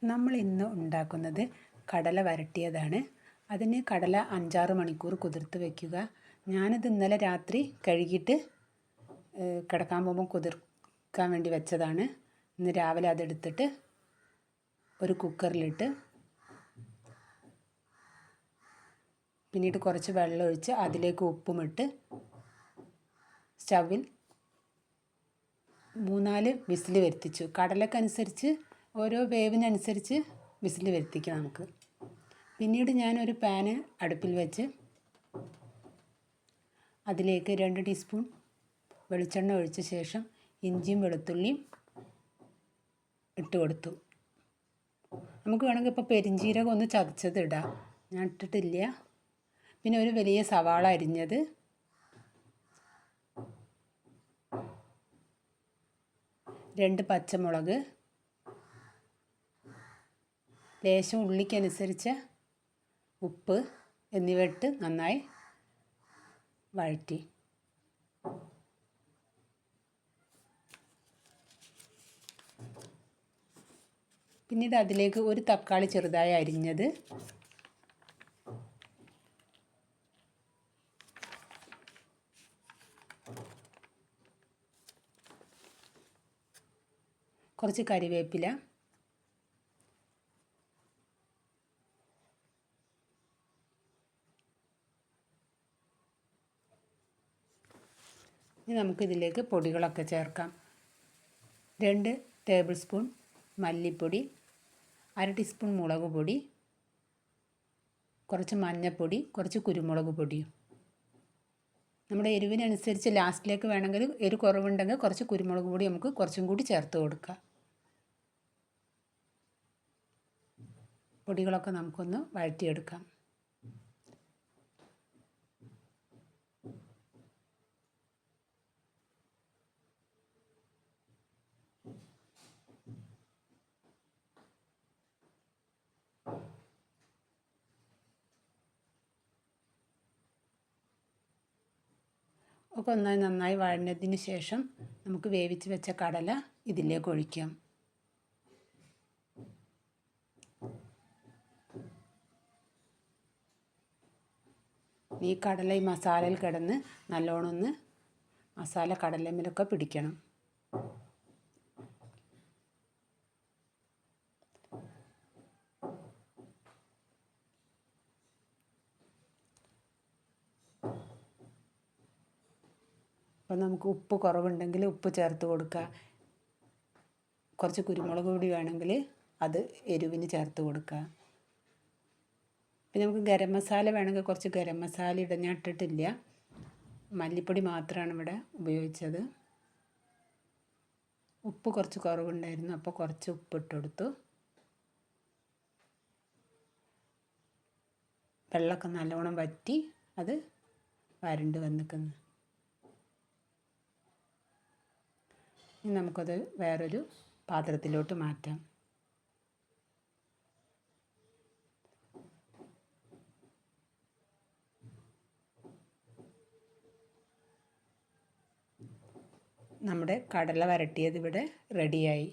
നമ്മൾ ഇന്ന് ഉണ്ടാക്കുന്നത് കടല വരട്ടിയതാണ്. അതിന് കടല 5-6 മണിക്കൂർ കുതിർത്ത് വയ്ക്കുക. ഞാനിത് ഇന്നലെ രാത്രി കഴുകിയിട്ട് കിടക്കാൻ പോകുമ്പോൾ കുതിർക്കാൻ വേണ്ടി വെച്ചതാണ്. ഇന്ന് രാവിലെ അതെടുത്തിട്ട് ഒരു കുക്കറിലിട്ട് പിന്നീട് കുറച്ച് വെള്ളം ഒഴിച്ച് അതിലേക്ക് ഉപ്പുമിട്ട് സ്റ്റൗവിൽ 3-4 വിസിൽ വരുത്തിച്ചു. കടലക്കനുസരിച്ച് ഓരോ വേവിനനുസരിച്ച് വിസിൽ വരുത്തിക്കാം നമുക്ക്. പിന്നീട് ഞാനൊരു പാന് അടുപ്പിൽ വെച്ച് അതിലേക്ക് 2 ടീസ്പൂൺ വെളിച്ചെണ്ണ ഒഴിച്ച ശേഷം ഇഞ്ചിയും വെളുത്തുള്ളിയും ഇട്ട് കൊടുത്തു. നമുക്ക് വേണമെങ്കിൽ ഇപ്പോൾ പെരിഞ്ജീരകം ഒന്ന് ചതച്ചത് ഇടാം, ഞാൻ ഇട്ടിട്ടില്ല. പിന്നെ ഒരു വലിയ സവാള അരിഞ്ഞത്, 2 പച്ചമുളക്, ലേശം ഉള്ളിക്കനുസരിച്ച് ഉപ്പ് എന്നിവ ഇട്ട് നന്നായി വഴറ്റി. പിന്നീട് അതിലേക്ക് ഒരു തക്കാളി ചെറുതായി അരിഞ്ഞത്, കുറച്ച് കറിവേപ്പില, ഇനി നമുക്കിതിലേക്ക് പൊടികളൊക്കെ ചേർക്കാം. 2 ടേബിൾ സ്പൂൺ മല്ലിപ്പൊടി, 1/2 ടീസ്പൂൺ മുളക് പൊടി, കുറച്ച് മഞ്ഞൾപ്പൊടി, കുറച്ച് കുരുമുളക് പൊടിയും. നമ്മുടെ എരിവിനനുസരിച്ച് ലാസ്റ്റിലേക്ക് വേണമെങ്കിൽ എരിവ് കുറവുണ്ടെങ്കിൽ കുറച്ച് കുരുമുളക് പൊടി നമുക്ക് കുറച്ചും കൂടി ചേർത്ത് കൊടുക്കാം. പൊടികളൊക്കെ നമുക്കൊന്ന് വഴറ്റിയെടുക്കാം. ഒക്കെ നന്നായി വഴഞ്ഞതിന് ശേഷം നമുക്ക് വേവിച്ച് വെച്ച കടല ഇതിലേക്ക് ഒഴിക്കാം. ഈ കടല ഈ മസാലയിൽ കിടന്ന് നല്ലോണം ഒന്ന് മസാല കടലമ്മലൊക്കെ പിടിക്കണം. അപ്പോൾ നമുക്ക് ഉപ്പ് കുറവുണ്ടെങ്കിൽ ഉപ്പ് ചേർത്ത് കൊടുക്കുക. കുറച്ച് കുരുമുളക് പൊടി വേണമെങ്കിൽ അത് എരിവിന് ചേർത്ത് കൊടുക്കുക. പിന്നെ നമുക്ക് ഗരം മസാല വേണമെങ്കിൽ കുറച്ച് ഗരം മസാല ഇടാൻ ഞാൻ ഇട്ടിട്ടില്ല, മല്ലിപ്പൊടി മാത്രമാണ് ഇവിടെ ഉപയോഗിച്ചത്. ഉപ്പ് കുറച്ച് കുറവുണ്ടായിരുന്നു, അപ്പോൾ കുറച്ച് ഉപ്പ് ഇട്ട് കൊടുത്തു. വെള്ളമൊക്കെ നല്ലോണം വറ്റി അത് വരണ്ട് വന്നിക്കുന്നു. ഇനി നമുക്കത് വേറൊരു പാത്രത്തിലോട്ട് മാറ്റാം. നമ്മുടെ കടല വരട്ടിയത് ഇവിടെ റെഡിയായി.